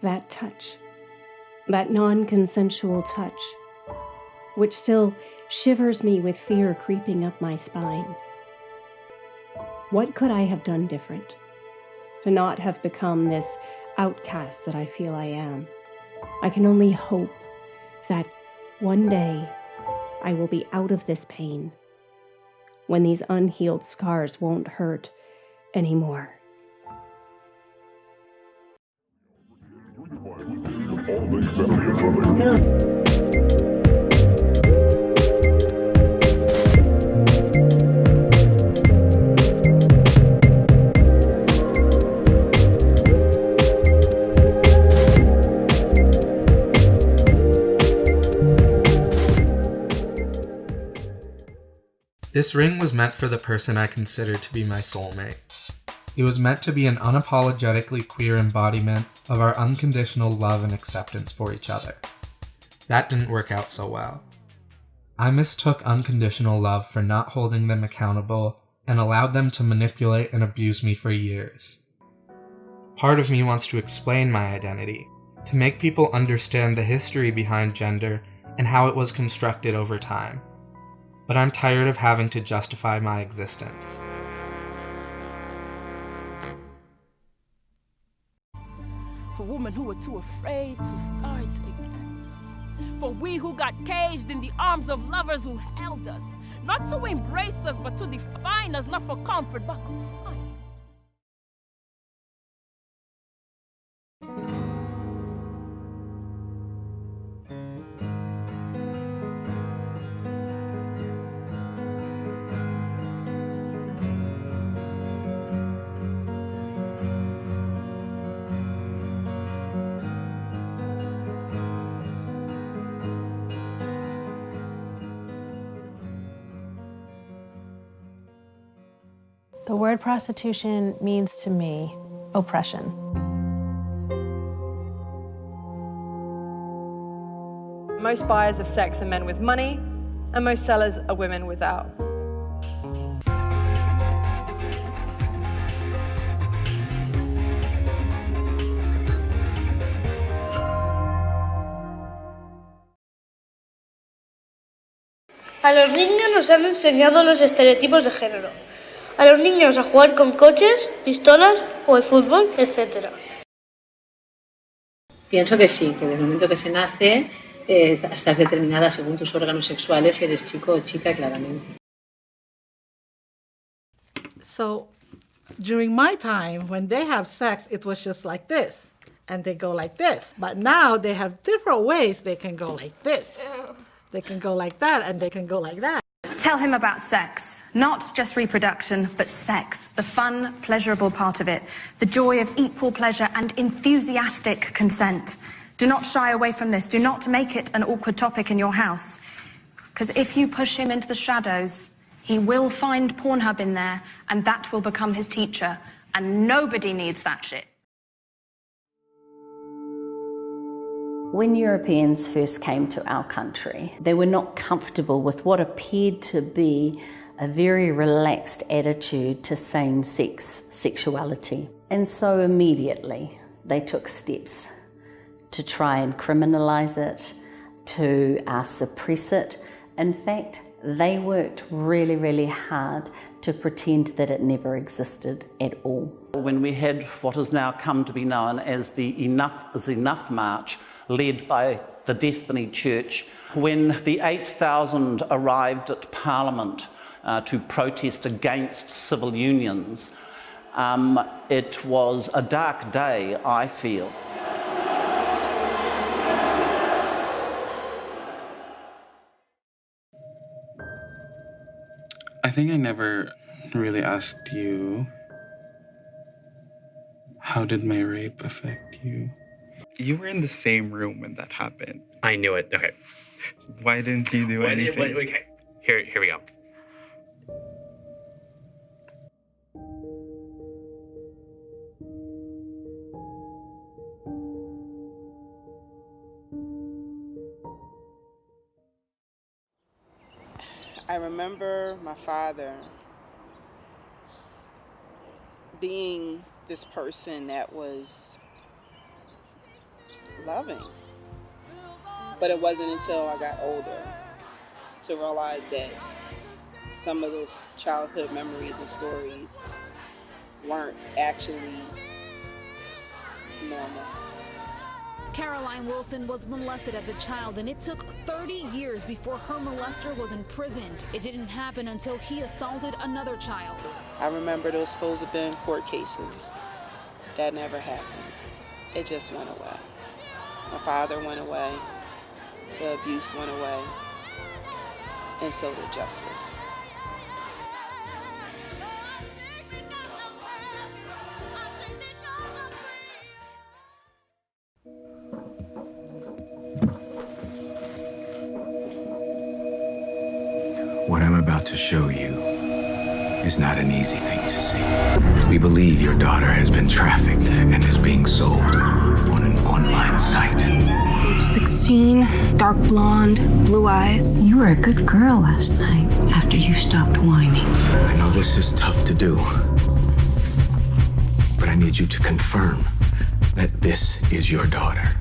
That touch, that non-consensual touch, which still shivers me with fear creeping up my spine. What could I have done different to not have become this outcast that I feel I am? I can only hope that one day I will be out of this pain, when these unhealed scars won't hurt anymore. This ring was meant for the person I consider to be my soulmate. It was meant to be an unapologetically queer embodiment of our unconditional love and acceptance for each other. That didn't work out so well. I mistook unconditional love for not holding them accountable and allowed them to manipulate and abuse me for years. Part of me wants to explain my identity, to make people understand the history behind gender and how it was constructed over time. But I'm tired of having to justify my existence. For women who were too afraid to start again. For we who got caged in the arms of lovers who held us, not to embrace us, but to define us, not for comfort, but confinement. The word prostitution means to me oppression. Most buyers of sex are men with money, and most sellers are women without. A los niños nos han enseñado los estereotipos de género. A los niños a jugar con coches, pistolas o el fútbol, etc. Pienso que sí, que desde el momento que se nace estás determinada según tus órganos sexuales si eres chico o chica, claramente. So, during my time, when they have sex, it was just like this, and they go like this. But now they have different ways they can go like this. They can go like that, and they can go like that. Tell him about sex, not just reproduction, but sex, the fun, pleasurable part of it, the joy of equal pleasure and enthusiastic consent. Do not shy away from this. Do not make it an awkward topic in your house. Because if you push him into the shadows, he will find Pornhub in there, and that will become his teacher. And nobody needs that shit. When Europeans first came to our country, they were not comfortable with what appeared to be a very relaxed attitude to same-sex sexuality. And so immediately they took steps to try and criminalise it, to suppress it. In fact, they worked really, really hard to pretend that it never existed at all. When we had what has now come to be known as the Enough is Enough March, led by the Destiny Church, when the 8,000 arrived at Parliament to protest against civil unions, it was a dark day, I feel. I think I never really asked you, how did my rape affect you? You were in the same room when that happened. I knew it. Okay. Why didn't you do anything? Okay. Here we go. I remember my father being this person that was loving. But it wasn't until I got older to realize that some of those childhood memories and stories weren't actually normal. Caroline Wilson was molested as a child, and it took 30 years before her molester was imprisoned. It didn't happen until he assaulted another child. I remember those supposed to have been court cases. That never happened. It just went away. My father went away. The abuse went away. And so did justice. What I'm about to show you is not an easy thing to see. We believe your daughter has been trafficked and is being sold on an online site. Age 16, dark blonde, blue eyes. You were a good girl last night after you stopped whining. I know this is tough to do, but I need you to confirm that this is your daughter.